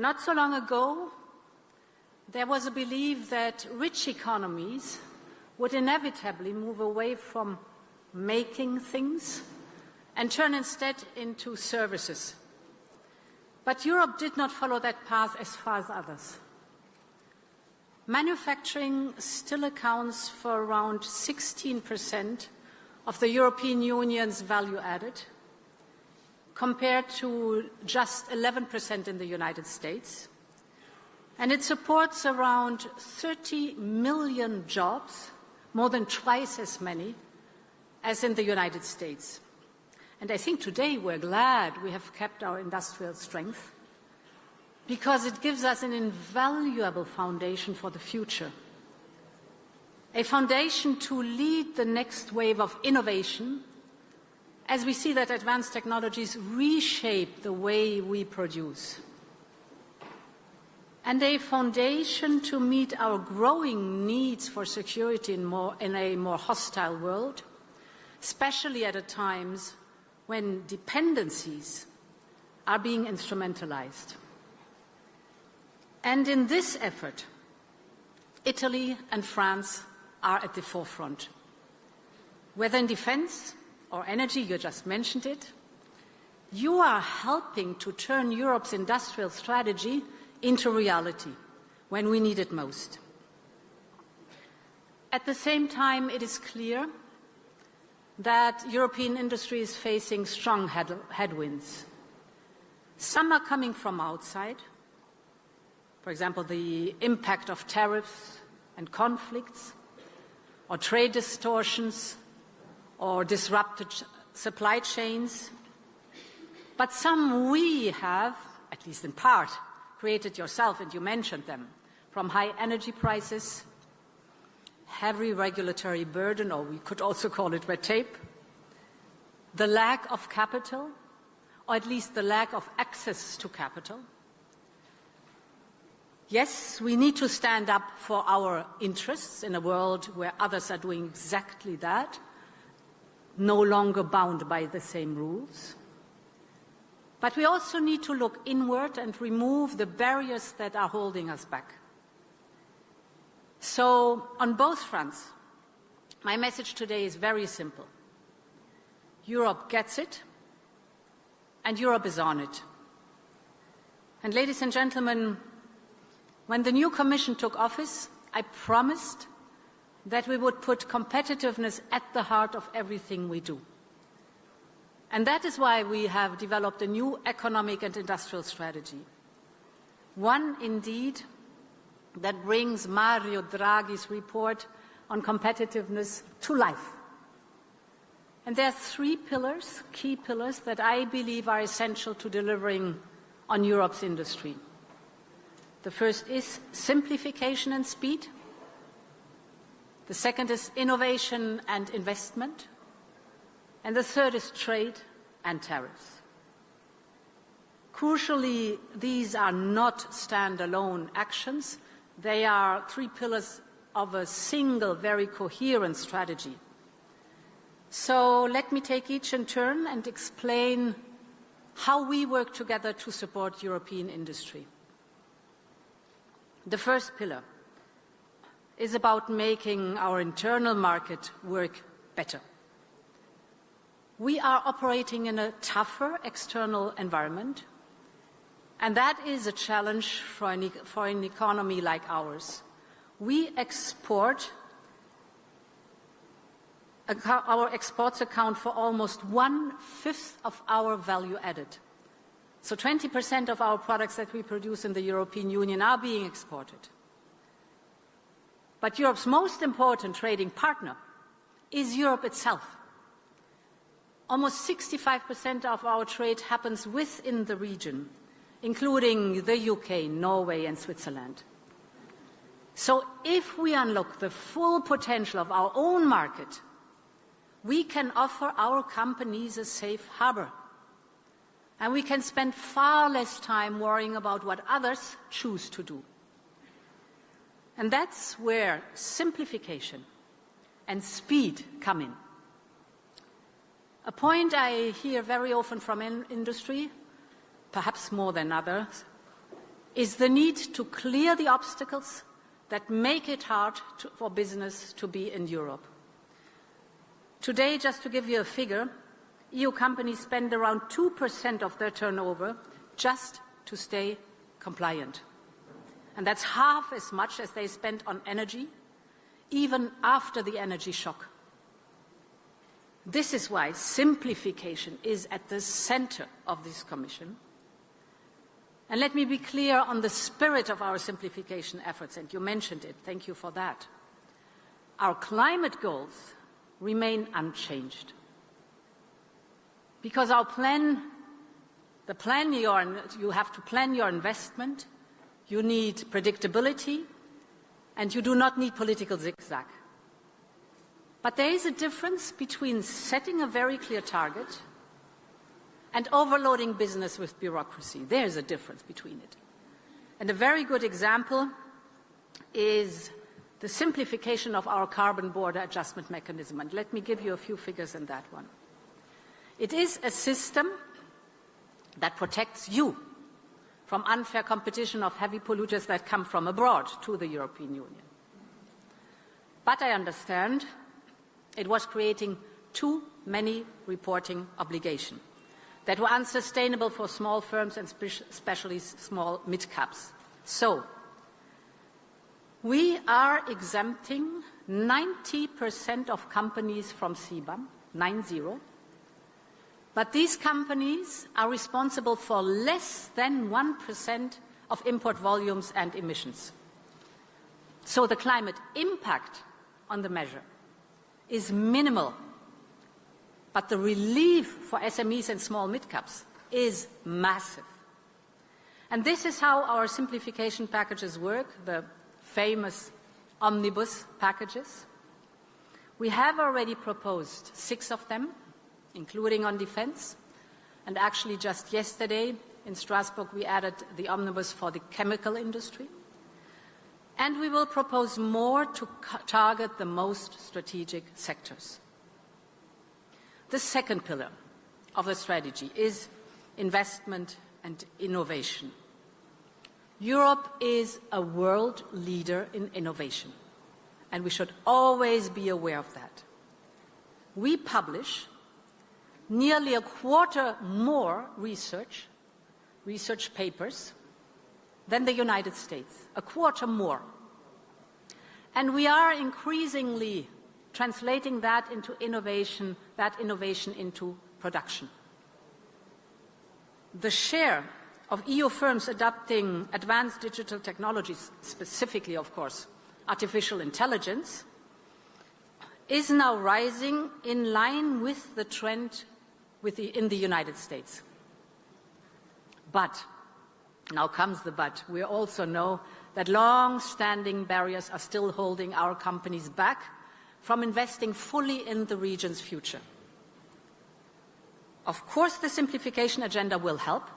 Not so long ago, there was a belief that rich economies would inevitably move away from making things and turn instead into services. But Europe did not follow that path as far as others. Manufacturing still accounts for around 16% of the European Union's value added, compared to just 11% in the United States. And it supports around 30 million jobs, more than twice as many as in the United States. And I think today we're glad we have kept our industrial strength, because it gives us an invaluable foundation for the future. A foundation to lead the next wave of innovation, as we see that advanced technologies reshape the way we produce. And a foundation to meet our growing needs for security in a more hostile world, especially at times when dependencies are being instrumentalized. And in this effort, Italy and France are at the forefront. Whether in defense or energy, you just mentioned it, you are helping to turn Europe's industrial strategy into reality when we need it most. At the same time, it is clear that European industry is facing strong headwinds. Some are coming from outside, for example, the impact of tariffs and conflicts, or trade distortions, or disrupted supply chains. But some we have, at least in part, created yourself, and you mentioned them, from high energy prices, heavy regulatory burden, or we could also call it red tape, the lack of capital, or at least the lack of access to capital. Yes, we need to stand up for our interests in a world where others are doing exactly that, no longer bound by the same rules. But we also need to look inward and remove the barriers that are holding us back. So, on both fronts, my message today is very simple. Europe gets it, and Europe is on it. And ladies and gentlemen, when the new Commission took office, I promised that we would put competitiveness at the heart of everything we do. And that is why we have developed a new economic and industrial strategy. One, indeed, that brings Mario Draghi's report on competitiveness to life. And there are three pillars, key pillars, that I believe are essential to delivering on Europe's industry. The first is simplification and speed. The second is innovation and investment. And the third is trade and tariffs. Crucially, these are not standalone actions. They are three pillars of a single, very coherent strategy. So let me take each in turn and explain how we work together to support European industry. The first pillar is about making our internal market work better. We are operating in a tougher external environment, and that is a challenge for an economy like ours. We export. Our exports account for almost 1/5 of our value added. So 20% of our products that we produce in the European Union are being exported. But Europe's most important trading partner is Europe itself. Almost 65% of our trade happens within the region, including the UK, Norway, and Switzerland. So if we unlock the full potential of our own market, we can offer our companies a safe harbor. And we can spend far less time worrying about what others choose to do. And that's where simplification and speed come in. A point I hear very often from industry, perhaps more than others, is the need to clear the obstacles that make it hard for business to be in Europe. Today, just to give you a figure, EU companies spend around 2% of their turnover just to stay compliant. And that's half as much as they spend on energy, even after the energy shock. This is why simplification is at the center of this Commission. And let me be clear on the spirit of our simplification efforts, and you mentioned it. Thank you for that. Our climate goals remain unchanged. Because our plan, you have to plan your investment, you need predictability, and you do not need political zigzag. But there is a difference between setting a very clear target and overloading business with bureaucracy. There is a difference between it. And a very good example is the simplification of our carbon border adjustment mechanism. And let me give you a few figures in that one. It is a system that protects you from unfair competition of heavy polluters that come from abroad to the European Union. But I understand it was creating too many reporting obligations that were unsustainable for small firms and especially small mid-caps. So, we are exempting 90% of companies from CBAM, 90. But these companies are responsible for less than 1% of import volumes and emissions. So the climate impact on the measure is minimal. But the relief for SMEs and small mid-caps is massive. And this is how our simplification packages work, the famous omnibus packages. We have already proposed 6 of them, including on defense. And actually just yesterday in Strasbourg we added the omnibus for the chemical industry. And we will propose more to target the most strategic sectors. The second pillar of the strategy is investment and innovation. Europe is a world leader in innovation, and we should always be aware of that. We publish nearly a quarter more research papers than the United States, a quarter more. And we are increasingly translating that into innovation, into production. The share of EU firms adopting advanced digital technologies, specifically, of course, artificial intelligence, is now rising in line with the trend in the United States. But, now comes the but, we also know that long-standing barriers are still holding our companies back from investing fully in the region's future. Of course, the simplification agenda will help,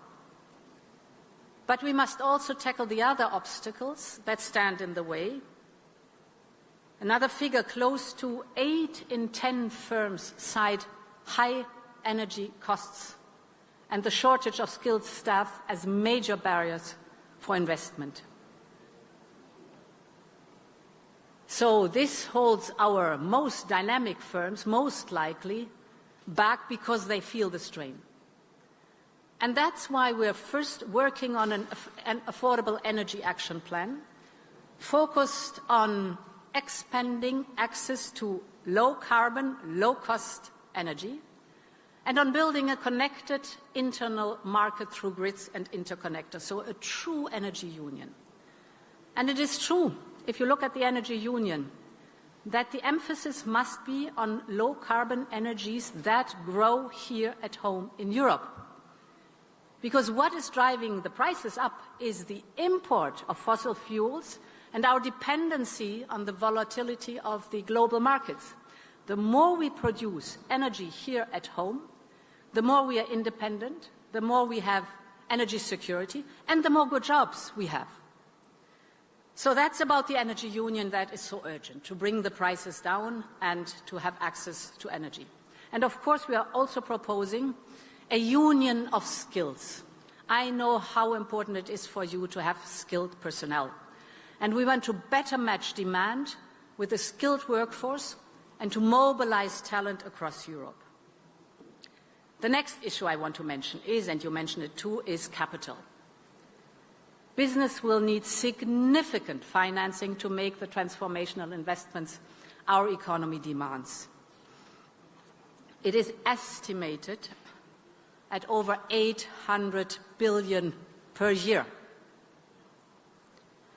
but we must also tackle the other obstacles that stand in the way. Another figure, close to 8 in 10 firms cite high energy costs and the shortage of skilled staff as major barriers for investment. So this holds our most dynamic firms most likely back because they feel the strain. And that's why we're first working on an affordable energy action plan focused on expanding access to low-carbon, low-cost energy and on building a connected internal market through grids and interconnectors, so a true energy union. And it is true, if you look at the energy union, that the emphasis must be on low-carbon energies that grow here at home in Europe. Because what is driving the prices up is the import of fossil fuels and our dependency on the volatility of the global markets. The more we produce energy here at home, the more we are independent, the more we have energy security, and the more good jobs we have. So that's about the energy union that is so urgent, to bring the prices down and to have access to energy. And of course, we are also proposing a union of skills. I know how important it is for you to have skilled personnel. And we want to better match demand with a skilled workforce and to mobilize talent across Europe. The next issue I want to mention is, and you mentioned it too, is capital. Business will need significant financing to make the transformational investments our economy demands. It is estimated at over 800 billion per year.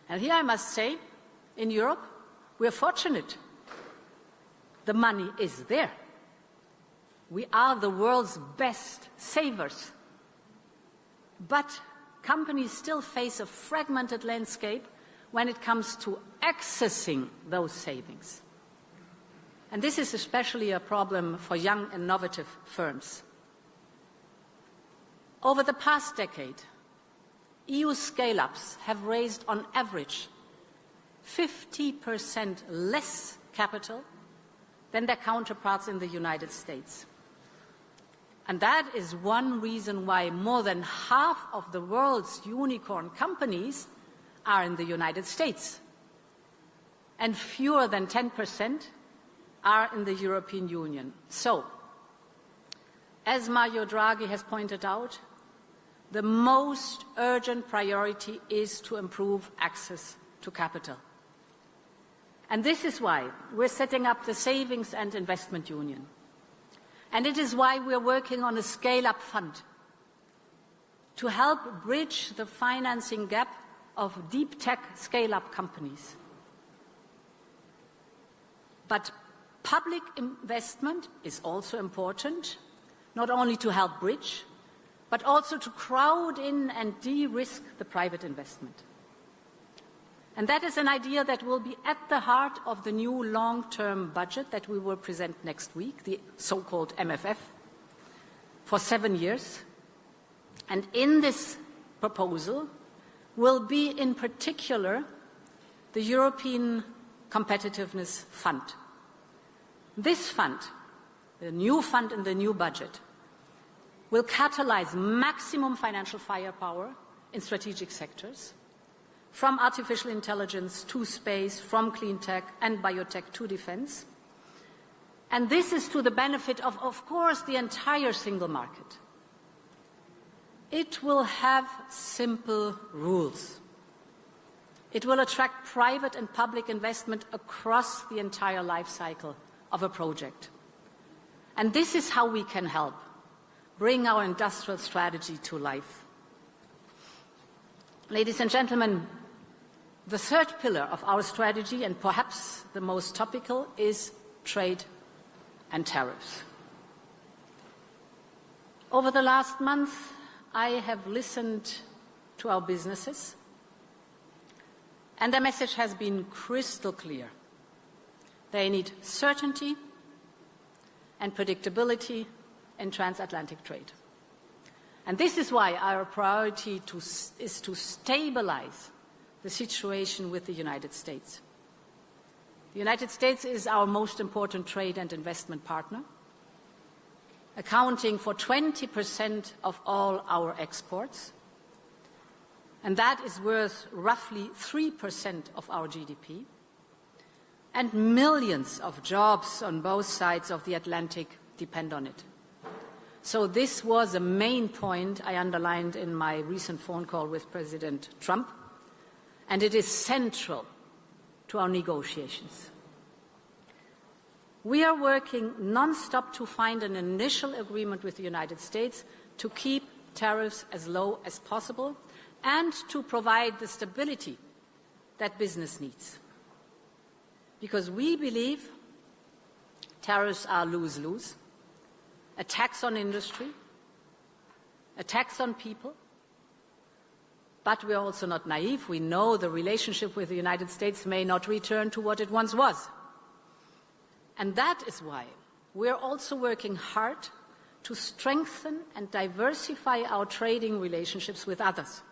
And here I must say, in Europe, we are fortunate. The money is there. We are the world's best savers. But companies still face a fragmented landscape when it comes to accessing those savings. And this is especially a problem for young, innovative firms. Over the past decade, EU scale-ups have raised, on average, 50% less capital than their counterparts in the United States. And that is one reason why more than half of the world's unicorn companies are in the United States, and fewer than 10% are in the European Union. So, as Mario Draghi has pointed out, the most urgent priority is to improve access to capital. And this is why we're setting up the Savings and Investment Union. And it is why we're working on a scale-up fund to help bridge the financing gap of deep tech scale-up companies. But public investment is also important, not only to help bridge, but also to crowd in and de-risk the private investment. And that is an idea that will be at the heart of the new long-term budget that we will present next week, the so-called MFF, for 7 years. And in this proposal will be, in particular, the European Competitiveness Fund. This fund, the new fund in the new budget, will catalyze maximum financial firepower in strategic sectors, from artificial intelligence to space, from clean tech and biotech to defense. And this is to the benefit of course, the entire single market. It will have simple rules. It will attract private and public investment across the entire life cycle of a project. And this is how we can help bring our industrial strategy to life. Ladies and gentlemen, the third pillar of our strategy, and perhaps the most topical, is trade and tariffs. Over the last month, I have listened to our businesses, and their message has been crystal clear. They need certainty and predictability in transatlantic trade. And this is why our priority is to stabilize the situation with the United States. The United States is our most important trade and investment partner, accounting for 20% of all our exports, and that is worth roughly 3% of our GDP, and millions of jobs on both sides of the Atlantic depend on it. So this was a main point I underlined in my recent phone call with President Trump, and it is central to our negotiations. We are working non-stop to find an initial agreement with the United States to keep tariffs as low as possible and to provide the stability that business needs. Because we believe tariffs are lose-lose, a tax on industry, a tax on people. But we are also not naive. We know the relationship with the United States may not return to what it once was. And that is why we are also working hard to strengthen and diversify our trading relationships with others.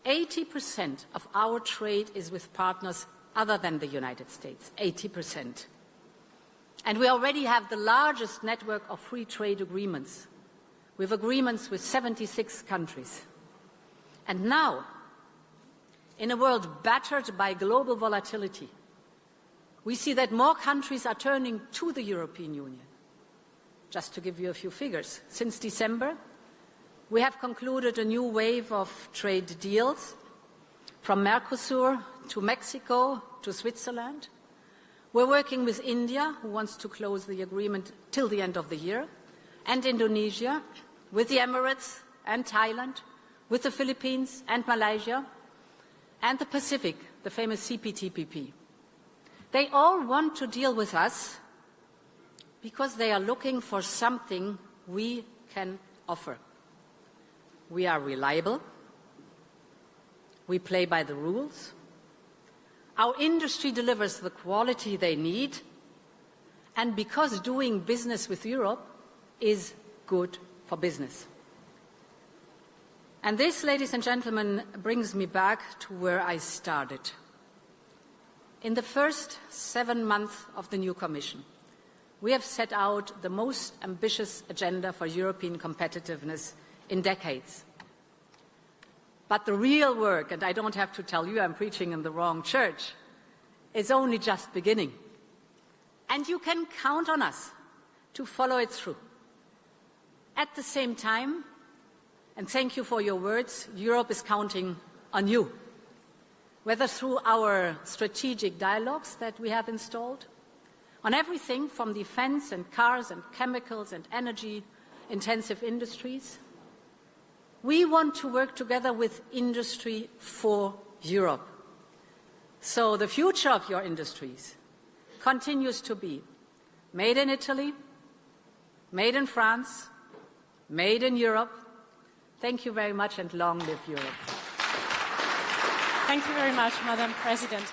80% of our trade is with partners other than the United States, 80%. And we already have the largest network of free trade agreements with agreements with 76 countries. And now, in a world battered by global volatility, we see that more countries are turning to the European Union. Just to give you a few figures, since December, we have concluded a new wave of trade deals, from Mercosur to Mexico to Switzerland. We're working with India, who wants to close the agreement till the end of the year, and Indonesia, with the Emirates and Thailand, with the Philippines and Malaysia, and the Pacific, the famous CPTPP. They all want to deal with us because they are looking for something we can offer. We are reliable. We play by the rules. Our industry delivers the quality they need. And because doing business with Europe is good for business. And this, ladies and gentlemen, brings me back to where I started. In the first 7 months of the new Commission, we have set out the most ambitious agenda for European competitiveness in decades. But the real work, and I don't have to tell you I'm preaching in the wrong church, is only just beginning. And you can count on us to follow it through. At the same time, and thank you for your words, Europe is counting on you, whether through our strategic dialogues that we have installed, on everything from defense and cars and chemicals and energy-intensive industries. We want to work together with industry for Europe. So the future of your industries continues to be made in Italy, made in France, made in Europe. Thank you very much, and long live Europe. Thank you very much, Madam President.